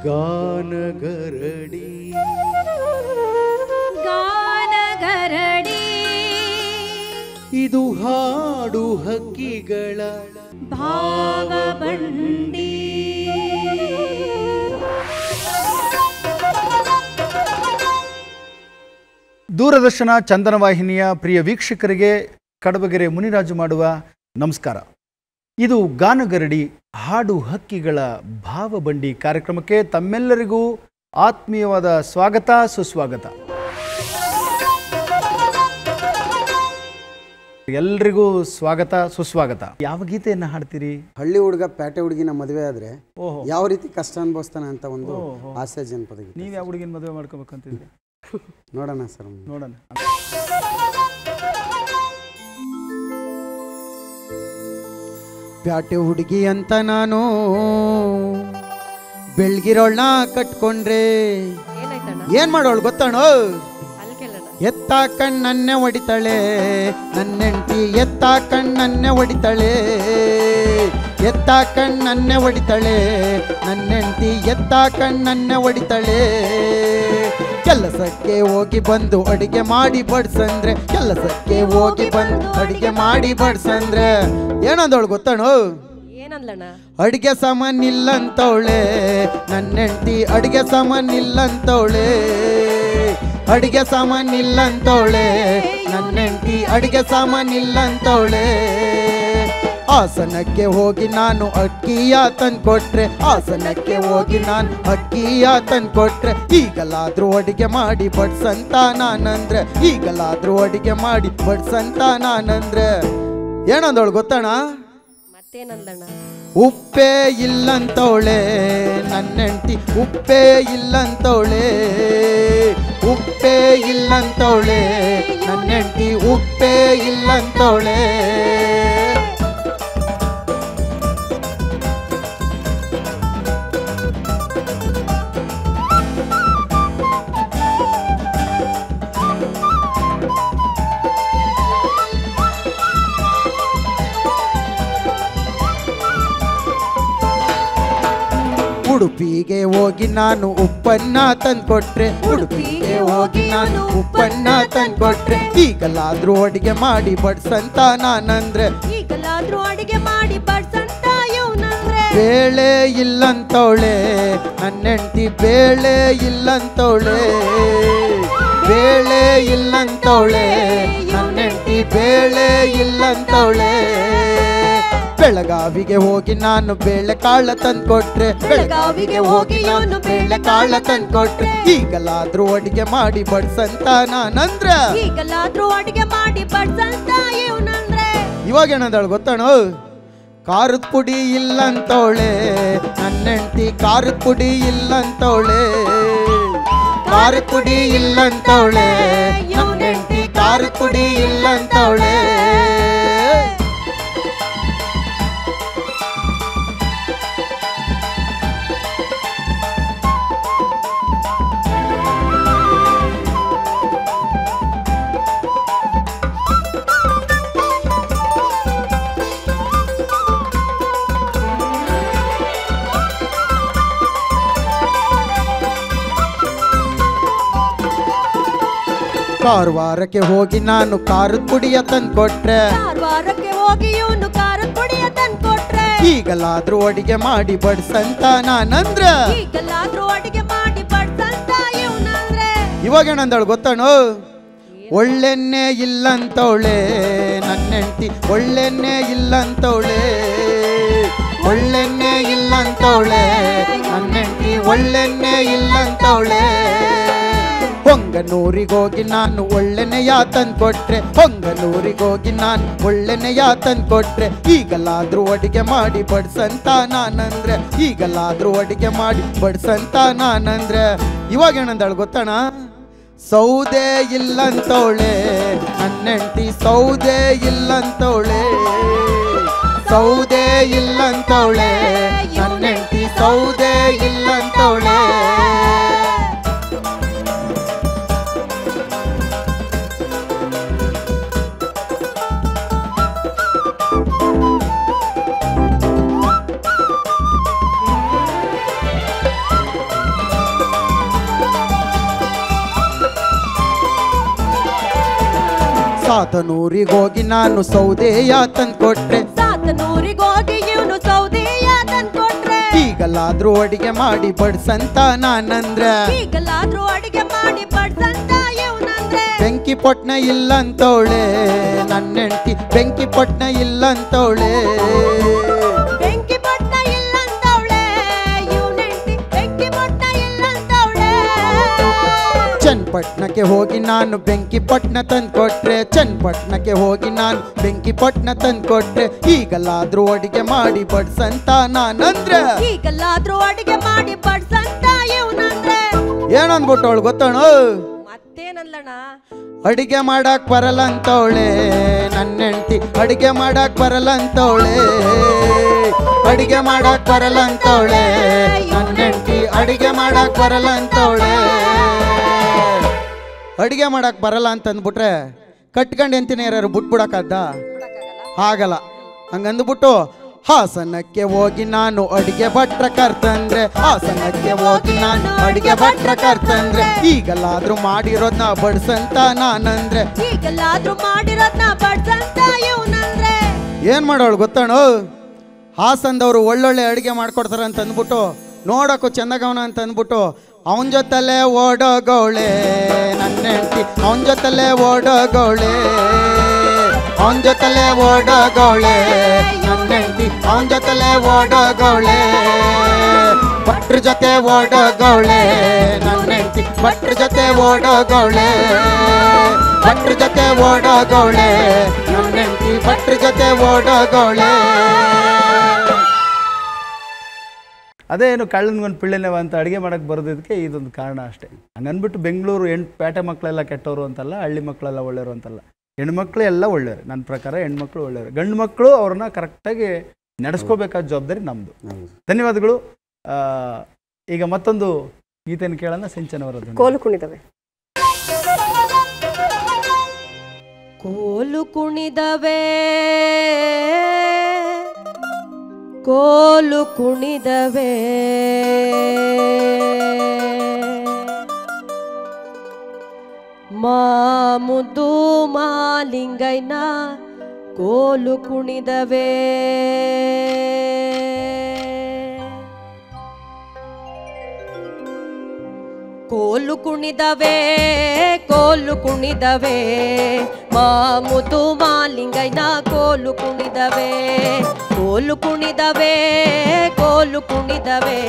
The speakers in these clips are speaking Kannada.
ಗಾನಗರಡಿ ಗಾನಗರಡಿ ಇದು ಹಾಡು ಹಕ್ಕಿಗಳ ಭಾವಬಂಡಿ. ದೂರದರ್ಶನ ಚಂದನ ವಾಹಿನಿಯ ಪ್ರಿಯ ವೀಕ್ಷಕರಿಗೆ ಕಡಬಗೆರೆ ಮುನಿರಾಜು ಮಾಡುವ ನಮಸ್ಕಾರ. ಇದು ಗಾನಗರಡಿ ಹಾಡು ಹಕ್ಕಿಗಳ ಭಾವಬಂಡಿ ಕಾರ್ಯಕ್ರಮಕ್ಕೆ ತಮ್ಮೆಲ್ಲರಿಗೂ ಆತ್ಮೀಯವಾದ ಸ್ವಾಗತ ಸುಸ್ವಾಗತ. ಎಲ್ರಿಗೂ ಸ್ವಾಗತ ಸುಸ್ವಾಗತ. ಯಾವ ಗೀತೆಯನ್ನು ಹಾಡ್ತೀರಿ? ಹಳ್ಳಿ ಹುಡುಗ ಪ್ಯಾಟೆ ಹುಡುಗಿನ ಮದುವೆ ಆದ್ರೆ ಯಾವ ರೀತಿ ಕಷ್ಟ ಅನುಭವಿಸ್ತಾನೆ ಅಂತ ಒಂದು ಹಾಸ್ಯ ಜನಪದ ಗೀತೆ. ನೀವು ಯಾವ ಹುಡುಗಿನ ಮದುವೆ ಮಾಡ್ಕೋಬೇಕಂತಿದ್ರಿ? ನೋಡೋಣ ಸರ್, ನೋಡೋಣ. ಪ್ಯಾಟೆ ಹುಡುಗಿ ಅಂತ ನಾನು ಬೆಳ್ಗಿರೋಳ್ನ ಕಟ್ಕೊಂಡ್ರೆ ಏನ್ ಮಾಡೋಳು ಗೊತ್ತಾಣೋ? ಎತ್ತ ಕಣ್ಣನ್ನೇ ಹೊಡಿತಾಳೆ ನನ್ನೆಂಟಿ, ಎತ್ತ ಕಣ್ಣನ್ನೇ ಹೊಡಿತಾಳೆ, ಎತ್ತ ಕಣ್ಣನ್ನೇ ಹೊಡಿತಾಳೆ ನನ್ನೆಂಟಿ, ಎತ್ತ ಕಣ್ಣನ್ನೇ ಹೊಡಿತಾಳೆ. ಕೆಲಸಕ್ಕೆ ಹೋಗಿ ಬಂದು ಅಡಿಗೆ ಮಾಡಿ ಬಡ್ಸಂದ್ರೆ, ಕೆಲಸಕ್ಕೆ ಹೋಗಿ ಬಂದು ಅಡಿಗೆ ಮಾಡಿ ಬಡ್ಸಂದ್ರೆ ಏನಂದವಳು ಗೊತ್ತಾಣೋ? ಅಡಿಗೆ ಸಾಮಾನ್ ಇಲ್ಲಂತವಳೆ ನನ್ನೆಂಟಿ, ಅಡಿಗೆ ಸಾಮಾನ್ ಇಲ್ಲಂತವಳೆ, ಅಡಿಗೆ ಸಾಮಾನ್ ಇಲ್ಲಂತವಳೆ ನನ್ನೆಂಟಿ, ಅಡಿಗೆ ಸಾಮಾನ್ ಇಲ್ಲಂತವಳೆ. ಹಾಸನಕ್ಕೆ ಹೋಗಿ ನಾನು ಅಕ್ಕಿಯ ತಂದ್ಕೊಟ್ರೆ, ಹಾಸನಕ್ಕೆ ಹೋಗಿ ನಾನು ಅಕ್ಕಿಯ ತಂದ್ಕೊಟ್ರೆ, ಈಗಲಾದ್ರೂ ಅಡಿಗೆ ಮಾಡಿ ಬಡ್ಸಂತ ನಾನಂದ್ರೆ, ಈಗಲಾದ್ರೂ ಅಡಿಗೆ ಮಾಡಿ ಬಡ್ಸಂತ ನಾನಂದ್ರೆ ಏನಂದವಳು ಗೊತ್ತಣ? ಉಪ್ಪೇ ಇಲ್ಲಂತವಳೆ ನನ್ನೆಂಟಿ, ಉಪ್ಪೇ ಇಲ್ಲಂತವಳೆ, ಉಪ್ಪೇ ಇಲ್ಲಂತವಳೆ ನನ್ನೆಂಟಿ, ಉಪ್ಪೇ ಇಲ್ಲಂತವಳೆ. ಉಡುಪಿಗೆ ಹೋಗಿ ನಾನು ಉಪ್ಪನ್ನ ತಂದ್ಕೊಟ್ರೆ, ಉಡುಪಿಗೆ ಹೋಗಿ ನಾನು ಉಪ್ಪನ್ನ ತಂದ್ಕೊಟ್ರೆ, ಈಗಲಾದ್ರೂ ಅಡಿಗೆ ಮಾಡಿ ಬಡ್ಸಂತ ನಾನಂದ್ರೆ, ಈಗಲಾದ್ರೂ ಅಡಿಗೆ ಮಾಡಿ ಬಡ್ಸಂತ ಇವನಂದ್ರೆ. ಬೇಳೆ ಇಲ್ಲಂತವಳೆ ನನ್ನೆಂಟಿ, ಬೇಳೆ ಇಲ್ಲಂತವಳೆ, ಬೇಳೆ ಇಲ್ಲಂತವಳೆ ನನ್ನೆಂಟಿ, ಬೇಳೆ ಇಲ್ಲಂತವಳೆ. ಬೆಳಗಾವಿಗೆ ಹೋಗಿ ನಾನು ಬೇಳೆಕಾಳ ತಂದ್ಕೊಟ್ರೆ, ಬೆಳಗಾವಿಗೆ ಹೋಗಿ ನಾನು ಬೇಳೆಕಾಳ ತಂದ್ಕೊಟ್ರೆ, ಈಗಲಾದ್ರೂ ಅಡಿಗೆ ಮಾಡಿ ಬಡ್ಸಂತ ನಾನಂದ್ರ, ಈಗಲಾದ್ರೂ ಅಡಿಗೆ ಮಾಡಿ ಬಡ್ಸಂತ ಇವನಂದ್ರೆ. ಇವಾಗ ಏನಂದಳು ಗೊತ್ತಾಣೋ? ಖಾರದ ಪುಡಿ ಇಲ್ಲಂತವಳೆ ನನ್ನೆಂಟಿ, ಖಾರದ ಪುಡಿ ಇಲ್ಲಂತವಳೆ, ಖಾರದ ಪುಡಿ ಇಲ್ಲಂತವಳೆ ನನ್ನೆಂಟಿ, ಖಾರದ ಪುಡಿ ಇಲ್ಲಂತವಳೆ. ಕಾರವಾರಕ್ಕೆ ಹೋಗಿ ನಾನು ಖಾರದ ಪುಡಿಯ ತಂದ್ಕೊಟ್ರೆ, ಕಾರವಾರಕ್ಕೆ ಹೋಗಿ ಇವನು ಖಾರದ ಪುಡಿಯ ತಂದ್ಕೊಟ್ರೆ, ಈಗಲಾದ್ರೂ ಅಡಿಗೆ ಮಾಡಿ ಬಡ್ಸಂತ ನಾನಂದ್ರ, ಈಗಲಾದ್ರೂ ಅಡಿಗೆ ಮಾಡಿ ಬಡ್ಸಂತ ಇವನಂದ್ರೆ. ಇವಾಗ ಏನಂದಳು ಗೊತ್ತಾಣೋ? ಒಳ್ಳೆಣ್ಣೆ ಇಲ್ಲಂತವಳೆ ನನ್ನೆಂಟಿ, ಒಳ್ಳೆಣ್ಣೆ ಇಲ್ಲಂತವಳೆ, ಒಳ್ಳೆಣ್ಣೆ ಇಲ್ಲಂತವಳೆ ನನ್ನೆಂಟಿ, ಒಳ್ಳೆಣ್ಣೆ ಇಲ್ಲಂತವಳೆ. ಹೊಂಗನೂರಿಗೋಗಿ ನಾನು ಒಳ್ಳೆನೆಯ ತಂದ್ಕೊಟ್ರೆ, ಹೊಂಗನೂರಿಗೋಗಿ ನಾನು ಒಳ್ಳೆನೆಯ ತಂದ್ಕೊಟ್ರೆ, ಈಗಲಾದ್ರೂ ಅಡಿಗೆ ಮಾಡಿ ಬಡ್ಸಂತ ನಾನಂದ್ರೆ, ಈಗಲಾದ್ರೂ ಅಡಿಗೆ ಮಾಡಿ ಬಡ್ಸಂತ ನಾನಂದ್ರೆ ಇವಾಗ ಏನಂದಳು ಗೊತ್ತಣ? ಸೌದೆ ಇಲ್ಲಂತವಳೆ ನನ್ನೆಂಟಿ, ಸೌದೆ ಇಲ್ಲಂತವಳೆ, ಸೌದೆ ಇಲ್ಲಂತವಳೆ ನನ್ನೆಂಟಿ, ಸೌದೆ ಇಲ್ಲಂತವಳೆ. ಸಾತನೂರಿಗೋಗಿ ನಾನು ಸೌದೆಯ ತಂದ್ಕೊಟ್ರೆ ಸಾತನೂರಿಗೋಗಿ ಇವನು ಸೌದೆಯ ತಂದ್ಕೊಟ್ರೆ ಈಗಲಾದ್ರೂ ಅಡಿಗೆ ಮಾಡಿ ಬಡ್ಸಂತ ನಾನಂದ್ರೆ ಈಗಲಾದ್ರೂ ಅಡಿಗೆ ಮಾಡಿ ಬಡ್ಸಂತ ಇವನಂದ್ರೆ ಬೆಂಕಿ ಪೊಟ್ನ ಇಲ್ಲಂತವಳೆ ನನ್ನ ಹೆಂಡತಿ ಬೆಂಕಿ ಪೊಟ್ನ ಇಲ್ಲಂತವಳೆ ಬೆಂಕಿ ಪಟ್ನ ಇಲ್ಲಂತವಳೆ ಇವನೆಂಟಿ ಬೆಂಕಿ ಪಟ್ನ ಇಲ್ಲಂತವಳೆ ಚನ್ನಪಟ್ಟಣಕ್ಕೆ ಹೋಗಿ ನಾನು ಬೆಂಕಿ ಪಟ್ನ ತಂದ್ಕೊಟ್ರೆ ಚನ್ನಪಟ್ಟಣಕ್ಕೆ ಹೋಗಿ ನಾನು ಬೆಂಕಿ ಪಟ್ನ ತಂದ್ಕೊಟ್ರೆ ಈಗಲಾದ್ರೂ ಅಡಿಗೆ ಮಾಡಿ ಬಡ್ಸಂತ ನಾನಂದ್ರೆ ಈಗಲಾದ್ರೂ ಅಡಿಗೆ ಮಾಡಿ ಬಡ್ಸಂತ ಇವನಂದ್ರೆ ಏನಂದ್ಬಿಟ್ಟು ಅವಳು ಗೊತ್ತೋಣ ಮತ್ತೇನಲ್ಲಣ್ಣ ಅಡಿಗೆ ಮಾಡಕ್ ಬರಲ್ಲ ಅಂತವಳೆ ನನ್ನ ಹೆಂಡತಿ ಅಡಿಗೆ ಮಾಡಕ್ ಬರಲ್ಲ ಅಂತವಳೆ ಅಡಿಗೆ ಮಾಡಕ್ ಬರಲ್ಲ ಅಂತವಳೆ ನನ್ನ ಹೆಂಡತಿ ಅಡಿಗೆ ಮಾಡಕ್ ಬರಲ್ಲ ಅಂತವಳೆ ಅಡಿಗೆ ಮಾಡಕ್ ಬರಲ್ಲ ಅಂತಂದ್ಬಿಟ್ರೆ ಕಟ್ಕೊಂಡು ಎಂತಿನ ಯಾರು ಬಿಟ್ಬಿಡಕ್ಕಾದ ಆಗಲ್ಲ ಹಂಗಂದ್ಬಿಟ್ಟು ಹಾಸನಕ್ಕೆ ಹೋಗಿ ನಾನು ಅಡಿಗೆ ಭಟ್ರ ಕರ್ತಂದ್ರೆ ಹಾಸನಕ್ಕೆ ಹೋಗಿ ನಾನು ಅಡಿಗೆ ಭಟ್ರ ಕರ್ತಂದ್ರೆ ಈಗಲಾದ್ರೂ ಮಾಡಿರೋದ್ನ ಬಡ್ಸಂತ ನಾನಂದ್ರೆ ಈಗಲಾದ್ರೂ ಮಾಡಿರೋದ್ನ ಬಡ್ಸಂತ ಇವನಂದ್ರೆ ಏನ್ ಮಾಡೋಳು ಗೊತ್ತಣು ಹಾಸನದವ್ರು ಒಳ್ಳೊಳ್ಳೆ ಅಡಿಗೆ ಮಾಡ್ಕೊಡ್ತಾರ ಅಂತ ಅಂದ್ಬಿಟ್ಟು ನೋಡಕ್ಕೂ ಚಂದಗವನ ಅಂತ ಅಂದ್ಬಿಟ್ಟು ಅವನ ಜೊತೆಲೆ ಓಡೋಗೌಳೆ ನನ್ನ ಹೆಂಡತಿ ಅವನ ಜೊತೆಲೆ ಓಡೋಗೌಳೆ ಅವನ ಜೊತೆಲೆ ಓಡೋಗೌಳೆ ನನ್ನ ಹೆಂಡತಿ ಅವನ ಜೊತೆಲೆ ಓಡೋಗೌಳೆ ಭಟ್ರ ಜೊತೆ ಓಡೋಗೌಳೆ ನನ್ನ ಹೆಂಡತಿ ಭಟ್ರ ಜೊತೆ ಓಡೋಗೌಳೆ ಭಟ್ರ ಜೊತೆ ಓಡೋಗೌಳೆ ನನ್ನ ಹೆಂಡತಿ ಭಟ್ರ ಜೊತೆ ಓಡೋಗೌಳೆ ಅದೇನು ಕಳ್ಳನ್ಗೊಂದು ಪಿಳ್ಳೆನವ ಅಂತ ಅಡುಗೆ ಮಾಡೋಕ್ಕೆ ಬರೋದಕ್ಕೆ ಇದೊಂದು ಕಾರಣ ಅಷ್ಟೇ. ಹಂಗನ್ಬಿಟ್ಟು ಬೆಂಗಳೂರು ಪೇಟೆ ಮಕ್ಕಳೆಲ್ಲ ಕೆಟ್ಟವರು ಅಂತಲ್ಲ, ಹಳ್ಳಿ ಮಕ್ಕಳೆಲ್ಲ ಒಳ್ಳೆಯವರು ಅಂತಲ್ಲ. ಹೆಣ್ಮಕ್ಳು ಎಲ್ಲ ಒಳ್ಳೆಯವರು, ನನ್ನ ಪ್ರಕಾರ ಹೆಣ್ಮಕ್ಳು ಒಳ್ಳೆಯವರು. ಗಂಡು ಮಕ್ಕಳು ಅವ್ರನ್ನ ಕರೆಕ್ಟಾಗಿ ನಡೆಸ್ಕೋಬೇಕಾದ ಜವಾಬ್ದಾರಿ ನಮ್ಮದು. ಧನ್ಯವಾದಗಳು. ಈಗ ಮತ್ತೊಂದು ಗೀತೆಯನ್ನು ಕೇಳೋಣ, ಸಿಂಚನವರದ್ದು. ಕೋಲು ಕುಣಿದವೆ. ಕೋಲು ಕುಣಿದವೆ ಕೋಲು ಕುಣಿದವೆ ಮಾಮುದು ಮಾಲಿಂಗಯ್ಯನ ಕೋಲು ಕುಣಿದವೆ ಕೋಲು ಕುಣಿದವೆ ಕೋಲು ಕುಣಿದವೆ ಮಾಮುದು ಮಾಲಿಂಗಯ್ಯನ ಕೋಲು ಕುಣಿದವೆ ಕೋಲು ಕುಣಿದವೆ ಕೋಲು ಕುಣಿದವೆ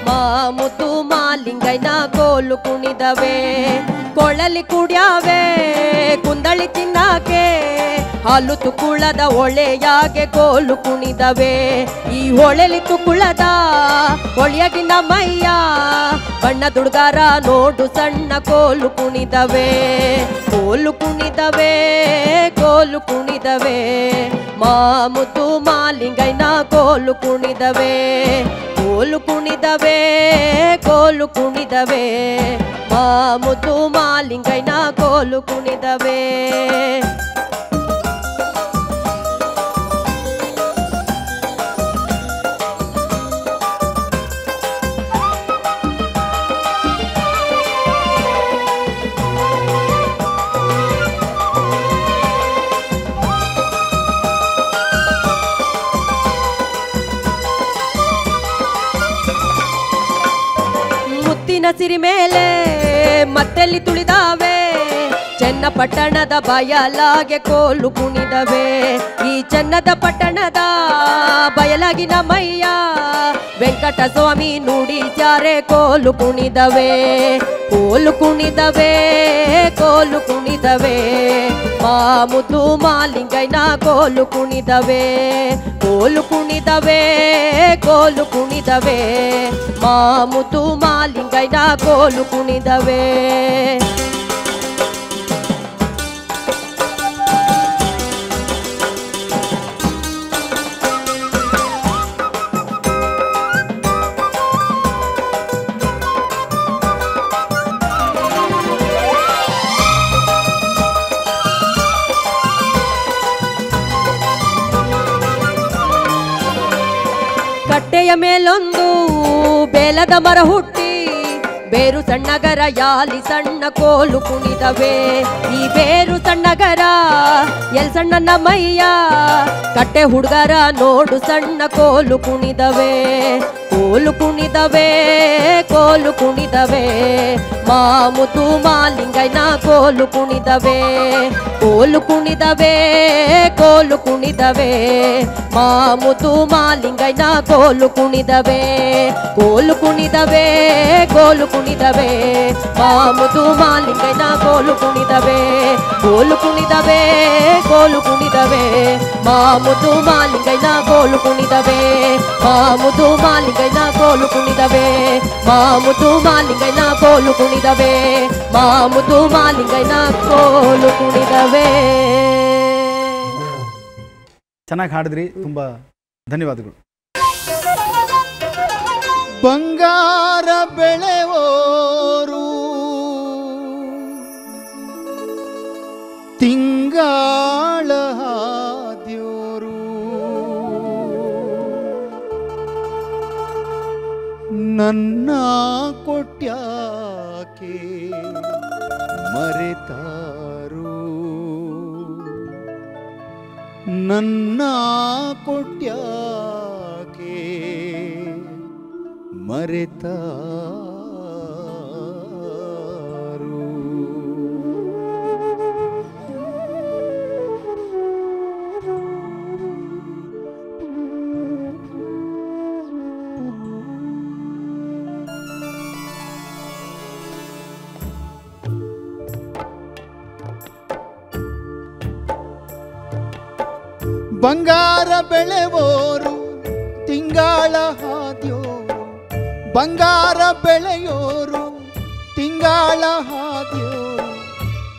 ಮಾಮುದು ಮಾಲಿಂಗಯ್ಯನ ಕೋಲು ಕುಣಿದವೆ ಕೊಳಲಿ ಕುಡ್ಯಾವೆ ಕುಂದಳಿ ತಿನ್ನಕ್ಕೆ ಹಾಲು ತುಕುಳದ ಹೊಳೆಯಾಗೆ ಕೋಲು ಕುಣಿದವೆ ಈ ಹೊಳೆಲಿ ತುಕುಳದ ಹೊಳೆಯಾಗಿನ ಮೈಯ ಬಣ್ಣ ದುಡ್ಗಾರ ನೋಡು ಸಣ್ಣ ಕೋಲು ಕುಣಿದವೆ ಕೋಲು ಕುಣಿದವೆ ಕೋಲು ಕುಣಿದವೆ ಮಾಮುದು ಮಾಲಿಂಗಯ್ಯನ ಕೋಲು ಕುಣಿದವೆ ಕೋಲು ಕುಣಿದವೆ ಕೋಲು ಕುಣಿದವೆ ಮಾಮುದು ಮಾಲಿಂಗಯ್ಯನ ಕೋಲು ಕುಣಿದವೆ ಸಿರಿ ಮೇಲೆ ಮತ್ತೆಲ್ಲಿ ತುಳಿದಾವೆ ಚನ್ನಪಟ್ಟಣದ ಬಯಲಾಗೆ ಕೋಲು ಕುಣಿದವೆ ಈ ಚನ್ನದ ಪಟ್ಟಣದ ಬಯಲಾಗಿನ ಮಯ್ಯ ವೆಂಕಟ ಸ್ವಾಮಿ ನುಡಿಸ್ಯಾರೆ ಕೋಲು ಕುಣಿದವೆ ಕೋಲು ಕುಣಿದವೆ ಕೋಲು ಕುಣಿದವೆ ಮಾಮುದು ಮಾಲಿಂಗಯ್ಯನ ಕೋಲು ಕುಣಿದವೆ ಕೋಲು ಕುಣಿದವೆ ಕೋಲು ಕುಣಿದವೆ ಮಾಮುದು ಮಾಲಿಂಗಯ್ಯನ ಕೋಲು ಕುಣಿದವೆ ಕಟ್ಟೆಯ ಮೇಲೊಂದು ಬೇಲದ ಮರ ಹುಟ್ಟಿ ಬೇರು ಸಣ್ಣಗರ ಯಾಲಿ ಸಣ್ಣ ಕೋಲು ಕುಣಿದವೆ ಈ ಬೇರು ಸಣ್ಣಗರ ಎಲ್ ಸಣ್ಣ ನಮ್ಮಯ್ಯ ಕಟ್ಟೆ ಹುಡುಗರ ನೋಡು ಸಣ್ಣ ಕೋಲು ಕುಣಿದವೆ ಕೋಲು ಕುಣಿದವೆ ಕೋಲು ಕುಣಿದವೆ ಮಾಮುತು ಮಾಲಿಂಗಯ್ಯನ ಕೋಲು ಕುಣಿದವೆ ಕೋಲು ಕುಣಿದವೆ ಕೋಲು ಕುಣಿದವೆ ಮಾಮುತು ಮಾಲಿಂಗಯ್ಯನ ಕೋಲು ಕುಣಿದವೆ ಕೋಲು ಕುಣಿದವೆ ಕೋಲು ಕುಣಿದವೆ ಮಾಮುತು ಮಾಲಿಂಗಯ್ಯನ ಕೋಲು ಕುಣಿದವೆ ಕೋಲು ಕುಣಿದವೆ ಕೋಲು ಕುಣಿದವೆ ಮಾಮುತು ಮಾಲಿಂಗಯ್ಯನ ಕೋಲು ಕುಣಿದವೆ ಮಾಮುತು ಮಾಲಿಂಗಯ್ಯನ ಕೋಲು ಕುಣಿದವೆ ಮಾಮುತು ಮಾಲಿಂಗಯ್ಯನ ಕೋಲು ಕುಣಿದವೆ ಮಾಮುತು ಮಾಲಿಂಗಯ್ಯನ ಕೋಲು ಕುಣಿದವೆ. ಚೆನ್ನಾಗಿ ಹಾಡಿದ್ರಿ, ತುಂಬ ಧನ್ಯವಾದಗಳು. ಬಂಗಾರ ಬೆಳೆವೋರು ತಿಂಗಾಳ ಹಾದ್ಯೋರು ನನ್ನ ಕೊಟ್ಯಾಕೆ ಮರೆತಾರು ನನ್ನ ಕೊಟ್ಯಾಕೆ ಮರೆತಾರು. ಬಂಗಾರ ಬೆಳೆವೋರು ತಿಂಗಾಳ ಹಾದ್ಯೋರು ಬಂಗಾರ ಬೆಳೆಯೋರು ತಿಂಗಾಳ ಹಾದ್ಯೋರು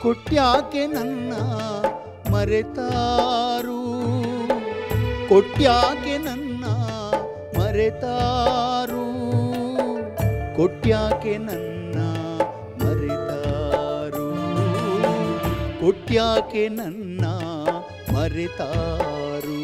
ಕೊಟ್ಯಾಕೆ ನನ್ನ ಮರೆತಾರು ಕೊಟ್ಯಾಕೆ ನನ್ನ ಮರೆತಾರು ಕೊಟ್ಯಾಕೆ ನನ್ನ ಮರೆತಾರು ಕೊಟ್ಯಾಕೆ ನನ್ನ ಮರೆತಾರು.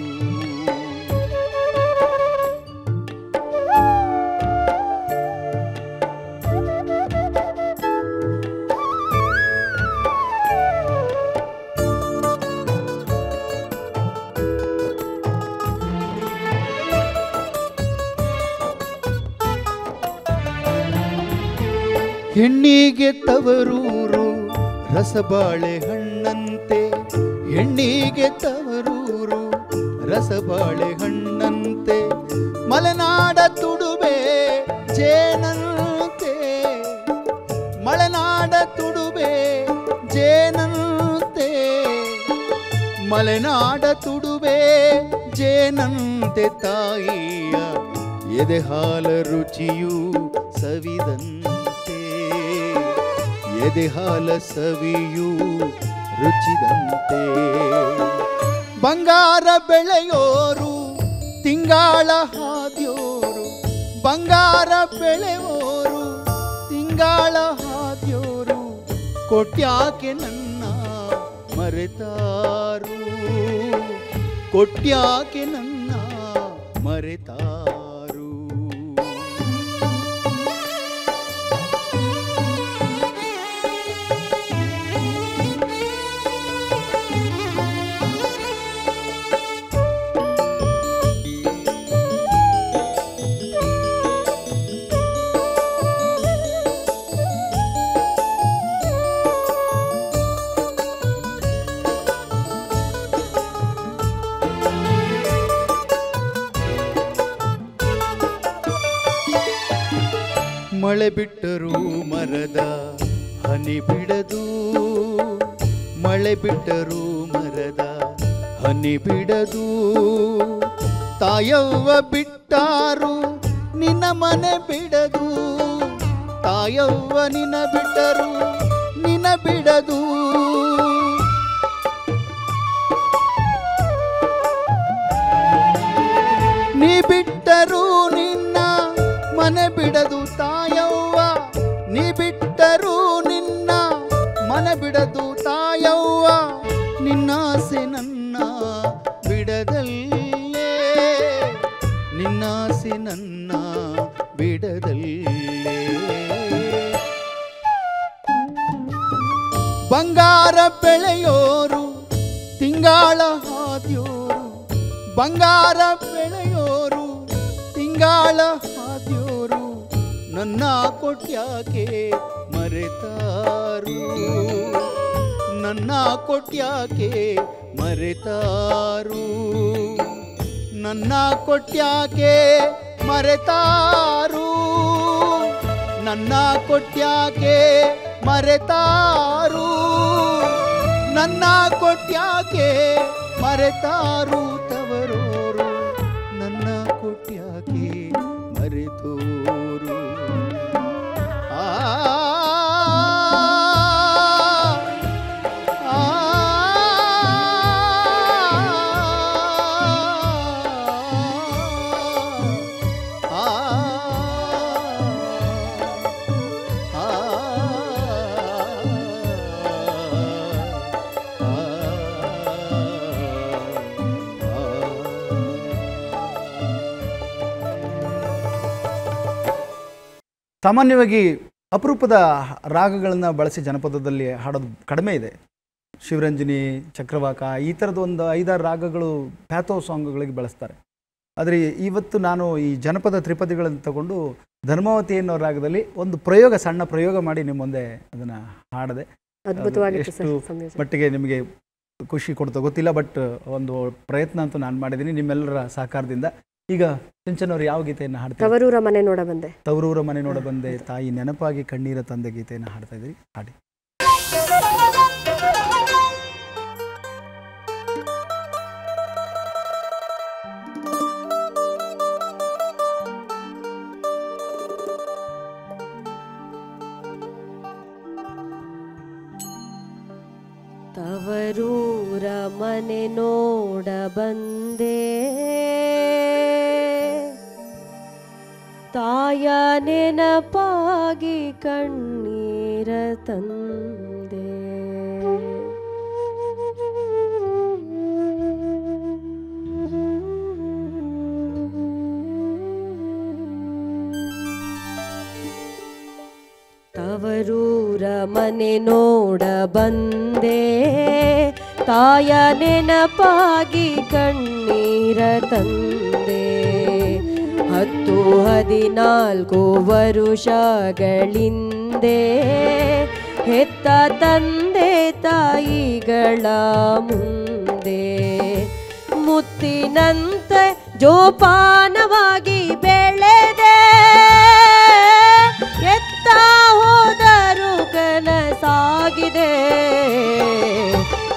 ಹೆಣ್ಣಿಗೆ ತವರೂರು ರಸಬಾಳೆ ಹಣ್ಣಂತೆ ಹೆಣ್ಣಿಗೆ ತವರೂರು ರಸಬಾಳೆ ಹಣ್ಣಂತೆ ಮಲೆನಾಡ ತುಡುಬೆ ಜೇನಂತೆ ಮಲೆನಾಡ ತುಡುಬೆ ಜೇನಂತೆ ಮಲೆನಾಡ ತುಡುಬೆ ಜೇನಂತೆ ತಾಯಿಯ ಎದೆ ಹಾಲ ರುಚಿಯು ಸವಿದಂತೆ ಎದೆ ಹಾಲ ಸವಿಯು ರುಚಿದಂತೆ ಬಂಗಾರ ಬೆಳೆಯೋರು ತಿಂಗಾಳ ಹಾದ್ಯೋರು ಬಂಗಾರ ಬೆಳೆಯೋರು ತಿಂಗಾಳ ಹಾದ್ಯೋರು ಕೊಟ್ಯಾಕೆ ನನ್ನ ಮರೆತಾರು ಕೊಟ್ಯಾಕೆ ನನ್ನ ಮರೆತಾರು. ಮಳೆ ಬಿಟ್ಟರೂ ಮರದ ಹನಿ ಬಿಡದು ಮಳೆ ಬಿಟ್ಟರೂ ಮರದ ಹನಿ ಬಿಡದು ತಾಯವ್ವ ಬಿಟ್ಟಾರು ನಿನ್ನ ಮನೆ ಬಿಡದು ತಾಯವ್ವ ನಿನ್ನ ಬಿಟ್ಟರು ನಿನ್ನ ಬಿಡದು ನೀ ಬಿಟ್ಟರು ನಿನ್ನ ಮನೆ ಬಿಡದು ತಾಯವ್ವ ನೀ ಬಿಟ್ಟರು ನಿನ್ನ ಮನೆ ಬಿಡದು ತಾಯವ್ವ ನಿನ್ನಾಸೆ ನನ್ನ ಬಿಡದಲ್ಲೇ ನಿನ್ನಾಸೆ ನನ್ನ ಬಿಡದಲ್ಲೇ ಬಂಗಾರ ಬೆಳೆಯೋರು ತಿಂಗಾಳ ಹಾದ್ಯೋರು, ಬಂಗಾರ ಬೆಳೆಯೋರು ತಿಂಗಾಳ ಹಾದ್ಯೋರು, ನನ್ನ ಕೊಟ್ಯಾಕೆ ಮರೆತಾರು, ನನ್ನ ಕೊಟ್ಯಾಕೆ ಮರೆತಾರು, ನನ್ನ ಕೊಟ್ಯಾಕೆ ಮರೆತಾರು, ನನ್ನ ಕೊಟ್ಯಾಕೆ ಮರೆತಾರು, ನನ್ನ ಕೊಟ್ಯಾಕೆ ಮರೆತಾರು ತವರೋರು, ನನ್ನ ಕೊಟ್ಯಾಕೆ ಮರೆತೋರು. ಆ ಸಾಮಾನ್ಯವಾಗಿ ಅಪರೂಪದ ರಾಗಗಳನ್ನು ಬಳಸಿ ಜನಪದದಲ್ಲಿ ಹಾಡೋದು ಕಡಿಮೆ ಇದೆ. ಶಿವರಂಜನಿ, ಚಕ್ರವಾಕ ಈ ಥರದ ಒಂದು 5-6 ರಾಗಗಳು ಪ್ಯಾಥೋ ಸಾಂಗ್ಗಳಿಗೆ ಬಳಸ್ತಾರೆ. ಆದರೆ ಇವತ್ತು ನಾನು ಈ ಜನಪದ ತ್ರಿಪದಿಗಳನ್ನು ತಗೊಂಡು ಧರ್ಮಾವತಿ ಅನ್ನೋ ರಾಗದಲ್ಲಿ ಒಂದು ಪ್ರಯೋಗ, ಸಣ್ಣ ಪ್ರಯೋಗ ಮಾಡಿ ನಿಮ್ಮ ಮುಂದೆ ಅದನ್ನು ಹಾಡಿದೆ. ಎಷ್ಟು ಮಟ್ಟಿಗೆ ನಿಮಗೆ ಖುಷಿ ಕೊಡ್ತೋ ಗೊತ್ತಿಲ್ಲ, ಬಟ್ ಒಂದು ಪ್ರಯತ್ನ ಅಂತೂ ನಾನು ಮಾಡಿದ್ದೀನಿ ನಿಮ್ಮೆಲ್ಲರ ಸಹಕಾರದಿಂದ. ಈಗ ಸಿಂಚನವರು ಯಾವ ಗೀತೆಯನ್ನು ಹಾಡ್ತಾರೆ? ತವರೂರ ಮನೆ ನೋಡ ಬಂದೆ. ತವರೂರ ಮನೆ ನೋಡ ಬಂದೆ, ತಾಯಿ ನೆನಪಾಗಿ ಕಣ್ಣೀರ ತಂದೆ ಗೀತೆಯನ್ನು ಹಾಡ್ತಾ ಇದ್ರಿ, ಹಾಡಿ. ತವರೂರ ಮನೆ ನೋಡ ಬಂದೆ, ತಾಯ ನೆನಪಾಗಿ ಕಣ್ಣೀರ ತಂದೆ, ತವರೂರ ಮನೆ ನೋಡ ಬಂದೆ, ತಾಯ ನೆನಪಾಗಿ ಕಣ್ಣೀರ ತಂದೆ, 10-14 ವರುಷಗಳಿಂದೆ ಹೆತ್ತ ತಂದೆ ತಾಯಿಗಳ ಮುಂದೆ, ಮುತ್ತಿನಂತೆ ಜೋಪಾನವಾಗಿ ಬೆಳೆದೆ, ಎತ್ತ ಹೋದರು ಕನಸಾಗಿದೆ,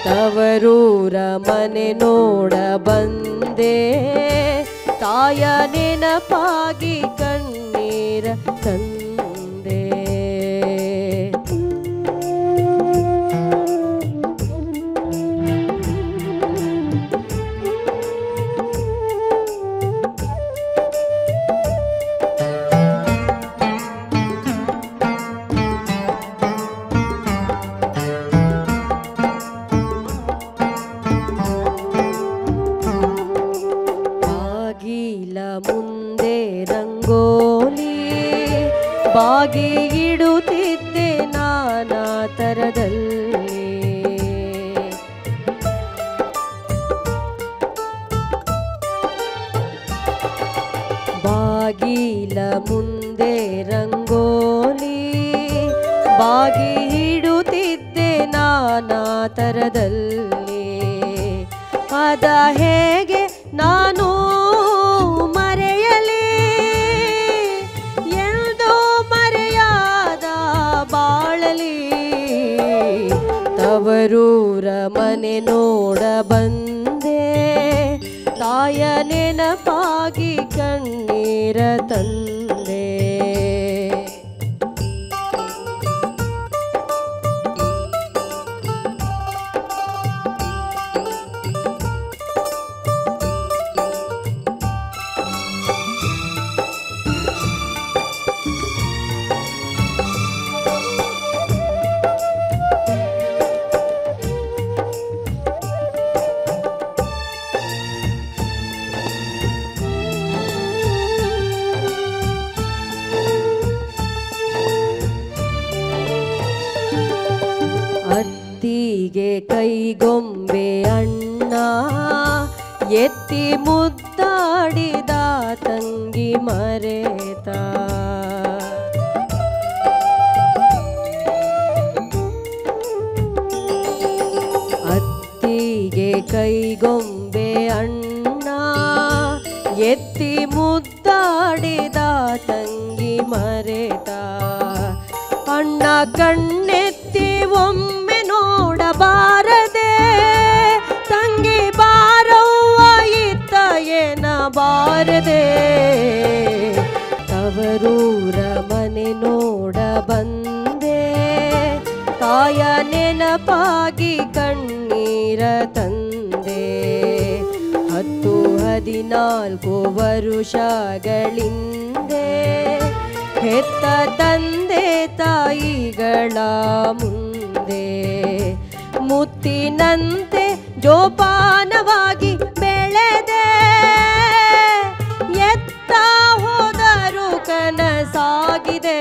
ತವರೂರ ಮನೆ ನೋಡ ಬಂದೆ, ತಾಯ ನೆನಪಾಗಿ ಕಣ್ಣೀರ ತಂದೆ. ಮುಂದೆ ರಂಗೋಲಿ ಬಾಗಿ ಇಡುತ್ತಿದ್ದೆ ನಾನಾ ತರದಲ್ಲಿ, ಬಾಗಿಲ ಮುಂದೆ ರಂಗೋಲಿ ಬಾಗಿ ಇಡುತ್ತಿದ್ದೆ ನಾನಾ ತರದಲ್ಲಿ, ಅದ ಹೇಗೆ ನಾನು ಮರೆಯಲಿ ಎಂದು ಮರೆಯಾದ ಬಾಳಲಿ, ತವರೂರ ಮನೆ ನೋಡ ಬಂದೆ, ತಾಯ ನೆನಪಾಗಿ ಕಣ್ಣೀರ ತಂದೆ. ಕೈಗೊಂಬೆ ಅಣ್ಣ ಎತ್ತಿ ಮುದ್ದಾಡಿದ ತಂಗಿ ಮರೆತ ಅತ್ತಿಗೆ ಕೈಗೊಂಬೆ ಅಣ್ಣ ಎತ್ತಿ ಮುದ್ದಾಡಿದ ತಂಗಿ ಮರೆತ ಅಣ್ಣ ಕಣ್ಣೆತ್ತಿ ಒಮ್ಮೆ ನೋಡಬಾರದೆ ತಂಗಿ ಬಾರವ್ವ ಇತ್ತ ಏನಬಾರದೆ ತವರೂರ ಮನೆ ನೋಡ ಬಂದೆ ತಾಯ ನೆನಪಾಗಿ ಕಣ್ಣೀರ ತಂದೆ 10-14 ವರುಷಗಳಿಂದೆ ಹೆತ್ತ ತಂದೆ ತಾಯಿಗಳ ಮುಂದೆ ಮುತ್ತಿನಂತೆ ಜೋಪಾನವಾಗಿ ಬೆಳೆದೆ ಎತ್ತ ಹೋದರು ಕನಸಾಗಿದೆ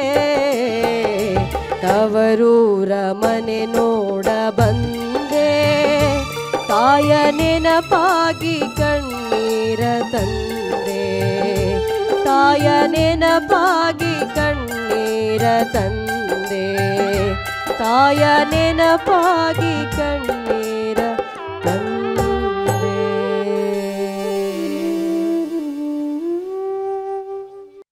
ತವರೂರ ಮನೆ ನೋಡ ಬಂದೆ ತಾಯ ನೆನಪಾಗಿ ಕಣ್ಣೀರ ತಂದೆ ತಾಯ ನೆನಪಾಗಿ ಕಣ್ಣೀರ ತಂದೆ ತಾಯ ನೆನಪಾಗಿ ಕಣ್ಣೀರ ತಂದೆ.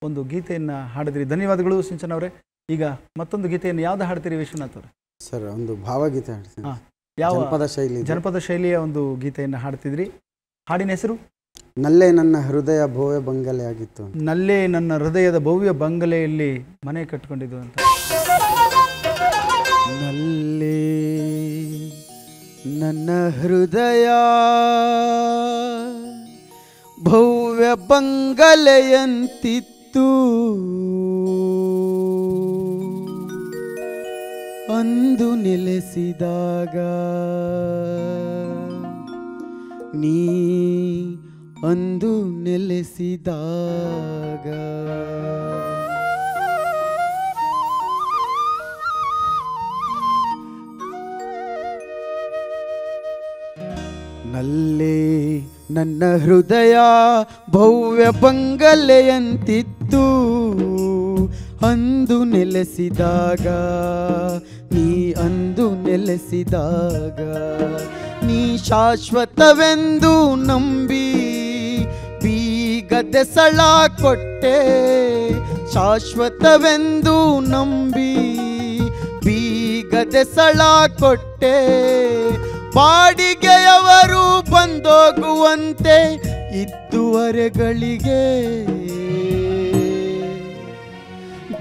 ಒಂದು ಗೀತೆಯನ್ನು ಹಾಡಿದ್ರಿ, ಧನ್ಯವಾದಗಳು ಸಿಂಚನ್ ಅವರೇ. ಈಗ ಮತ್ತೊಂದು ಗೀತೆಯನ್ನು ಯಾವ್ದು ಹಾಡ್ತೀರಿ ವಿಶ್ವನಾಥ್ ಅವರೇ? ಸರ್ ಒಂದು ಭಾವಗೀತೆ ಹಾಡ್ತೀನಿ. ಯಾವ ಜನಪದ ಶೈಲಿಯ ಒಂದು ಗೀತೆಯನ್ನು ಹಾಡ್ತಿದ್ರಿ? ಹಾಡಿನ ಹೆಸರು? ನಲ್ಲೇ ನನ್ನ ಹೃದಯ ಭವ್ಯ ಬಂಗಲೆ ಆಗಿತ್ತು. ನಲ್ಲೇ ನನ್ನ ಹೃದಯದ ಭವ್ಯ ಬಂಗಲೆಯಲ್ಲಿ ಮನೆ ಕಟ್ಕೊಂಡಿದ್ದು ಅಂತ. ನಲ್ಲೇ ನನ್ನ ಹೃದಯ ಭವ್ಯ ಬಂಗಲೆಯಂತಿತ್ತು ಅಂದು ನೆಲೆಸಿದಾಗ ನೀ ಅಂದು ನೆಲೆಸಿದಾಗ ನಲ್ಲೇ ನನ್ನ ಹೃದಯ ಭವ್ಯ ಬಂಗಲೆಯಂತಿತ್ತು ಅಂದು ನೆಲೆಸಿದಾಗ ನೀ ಅಂದು ನೆಲೆಸಿದಾಗ ನೀ ಶಾಶ್ವತವೆಂದು ನಂಬಿ ಬೀಗದೆ ಸಳ ಕೊಟ್ಟೆ ಶಾಶ್ವತವೆಂದು ನಂಬಿ ಬೀಗದೆ ಸಳ ಕೊಟ್ಟೆ ಬಾಡಿಗೆಯವರು ಬಂದೋಗುವಂತೆ ಇದ್ದುವರೆಗಳಿಗೆ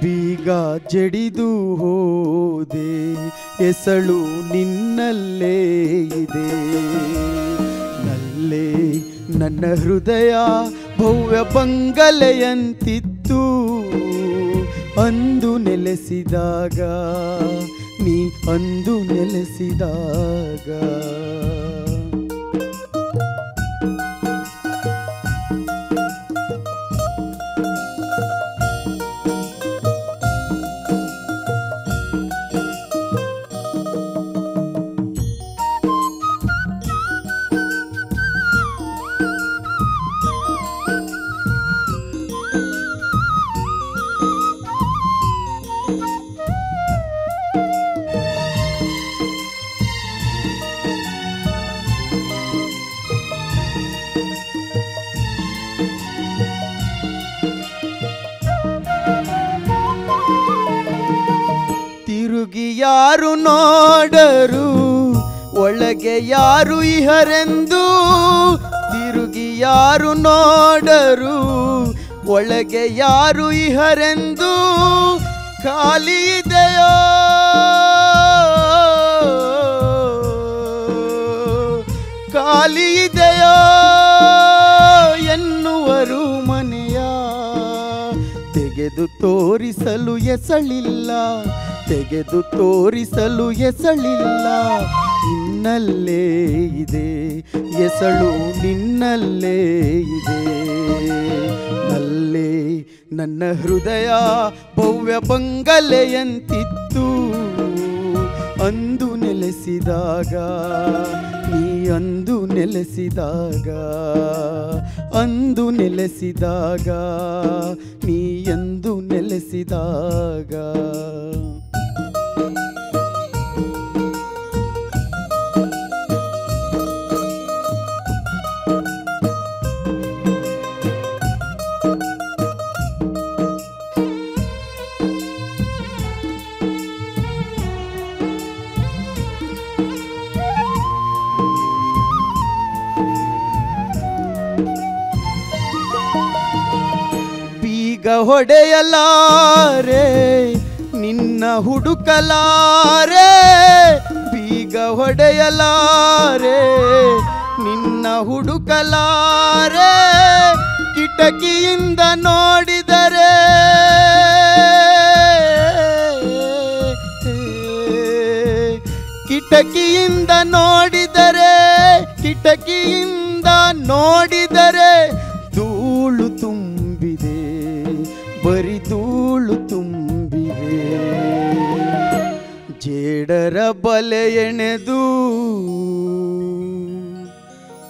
ಬೀಗ ಜಡಿದು ಹೋದೆ ಎಸಳು ನಿನ್ನಲ್ಲೇ ಇದೆ ನಲ್ಲೇ ನನ್ನ ಹೃದಯ ಭವ್ಯ ಬಂಗಲೆಯಂತಿತ್ತು ಅಂದು ನೆಲೆಸಿದಾಗ ನೀ ಅಂದು ನೆಲೆಸಿದಾಗ ಯಾರು ನೋಡರು ಒಳಗೆ ಯಾರು ಇಹರೆಂದು ತಿರುಗಿ ಯಾರು ನೋಡರು ಒಳಗೆ ಯಾರು ಇಹರೆಂದು ಖಾಲಿ ಇದೆಯೋ ಖಾಲಿ ಇದೆಯೋ ಎನ್ನುವರು ಮನೆಯ ತೆಗೆದು ತೋರಿಸಲು ಎಸಳಿಲ್ಲ ತೆಗೆದು ತೋರಿಸಲು ಎಸಳಿಲ್ಲ ನಿನ್ನಲ್ಲೇ ಇದೆ ಎಸಳು ನಿನ್ನಲ್ಲೇ ಇದೆ ನಲ್ಲೇ ನನ್ನ ಹೃದಯ ಭವ್ಯ ಬಂಗಲೆಯಂತಿತ್ತು ಅಂದು ನೆಲೆಸಿದಾಗ ನೀ ಅಂದು ನೆಲೆಸಿದಾಗ ಅಂದು ನೆಲೆಸಿದಾಗ ನೀ ಎಂದು ನೆಲೆಸಿದಾಗ ಹೊಡೆಯಲಾರೆ ನಿನ್ನ ಹುಡುಕಲಾರೆ ಬೀಗ ಹೊಡೆಯಲಾರೆ ನಿನ್ನ ಹುಡುಕಲಾರೆ ಕಿಟಕಿಯಿಂದ ನೋಡಿದರೆ ಕಿಟಕಿಯಿಂದ ನೋಡಿದರೆ ಕಿಟಕಿಯಿಂದ ನೋಡಿದರೆ ಧೂಳು ತುಂಬಿದೆ ಬರಿ ಧೂಳು ತುಂಬಿದೆ ಜೇಡರ ಬಲೆ ಎಣೆದು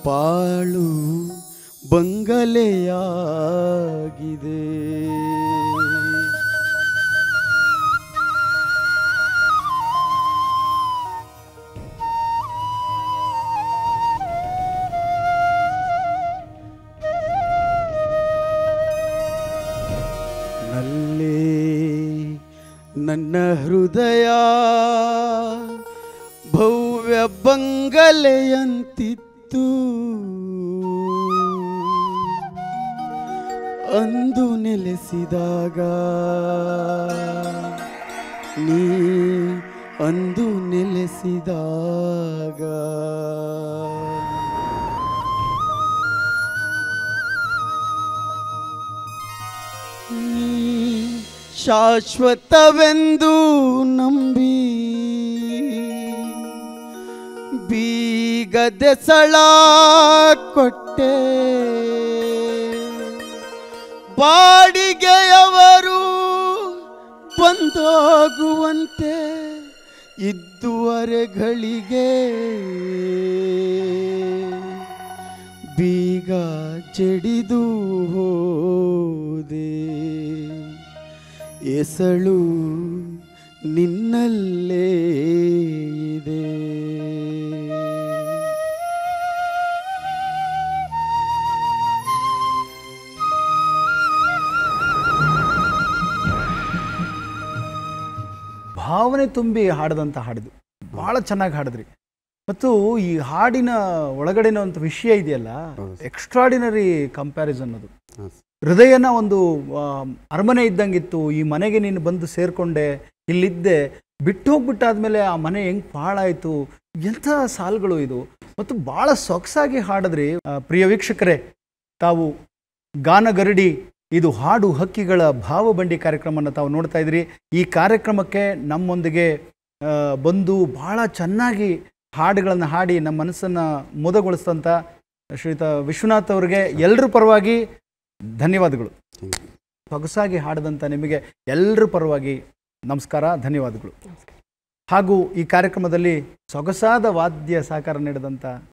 ಪಾಳು ಬಂಗಲೆಯಾಗಿದೆ ನನ್ನ ಹೃದಯ ಭವ್ಯ ಬಂಗಲೆಯಂತಿತ್ತು ಅಂದು ನೆಲೆಸಿದಾಗ ನೀ ಅಂದು ನೆಲೆಸಿದಾಗ ಶಾಶ್ವತವೆಂದು ನಂಬಿ ಬೀಗದೆ ಸಳ ಕೊಟ್ಟೆ ಬಾಡಿಗೆಯವರು ಬಂದೋಗುವಂತೆ ಇದ್ದುವರೆಗಳಿಗೆ ಬೀಗ ಜಡಿದು ಹೋದೆ ಎಸಳು ನಿನ್ನಲ್ಲೇ ಇದೆ ಭಾವನೆ ತುಂಬಿ ಹಾಡದಂತ ಹಾಡಿದು ಭಾಳ ಚೆನ್ನಾಗಿ ಹಾಡಿದ್ರಿ. ಮತ್ತು ಈ ಹಾಡಿನ ಒಳಗಡೆನ ಒಂದು ವಿಷಯ ಇದೆಯಲ್ಲ, ಎಕ್ಸ್ಟ್ರಾಡಿನರಿ ಕಂಪ್ಯಾರಿಸನ್ ಅದು. ಹೃದಯನ ಒಂದು ಅರಮನೆ ಇದ್ದಂಗಿತ್ತು. ಈ ಮನೆಗೆ ನೀನು ಬಂದು ಸೇರಿಕೊಂಡೆ, ಇಲ್ಲಿದ್ದೆ, ಬಿಟ್ಟು ಹೋಗ್ಬಿಟ್ಟಾದ್ಮೇಲೆ ಆ ಮನೆ ಹೆಂಗೆ ಪಾಳಾಯಿತು. ಎಂಥ ಸಾಲುಗಳು ಇದು. ಮತ್ತು ಭಾಳ ಸೊಗಸಾಗಿ ಹಾಡಿದ್ರಿ. ಪ್ರಿಯ ವೀಕ್ಷಕರೇ, ತಾವು ಗಾನಗರಡಿ ಇದು ಹಾಡು ಹಕ್ಕಿಗಳ ಭಾವಬಂಡಿ ಕಾರ್ಯಕ್ರಮವನ್ನು ತಾವು ನೋಡ್ತಾ ಇದ್ರಿ. ಈ ಕಾರ್ಯಕ್ರಮಕ್ಕೆ ನಮ್ಮೊಂದಿಗೆ ಬಂದು ಭಾಳ ಚೆನ್ನಾಗಿ ಹಾಡುಗಳನ್ನು ಹಾಡಿ ನಮ್ಮ ಮನಸ್ಸನ್ನು ಮುದಗೊಳಿಸಿದಂಥ ಶ್ರೀಯುತ ವಿಶ್ವನಾಥ್ ಅವರಿಗೆ ಎಲ್ಲರ ಪರವಾಗಿ ಧನ್ಯವಾದಗಳು. ಸೊಗಸಾಗಿ ಹಾಡಿದಂಥ ನಿಮಗೆ ಎಲ್ಲರ ಪರವಾಗಿ ನಮಸ್ಕಾರ, ಧನ್ಯವಾದಗಳು. ಹಾಗೂ ಈ ಕಾರ್ಯಕ್ರಮದಲ್ಲಿ ಸೊಗಸಾದ ವಾದ್ಯ ಸಹಕಾರ ನೀಡಿದಂಥ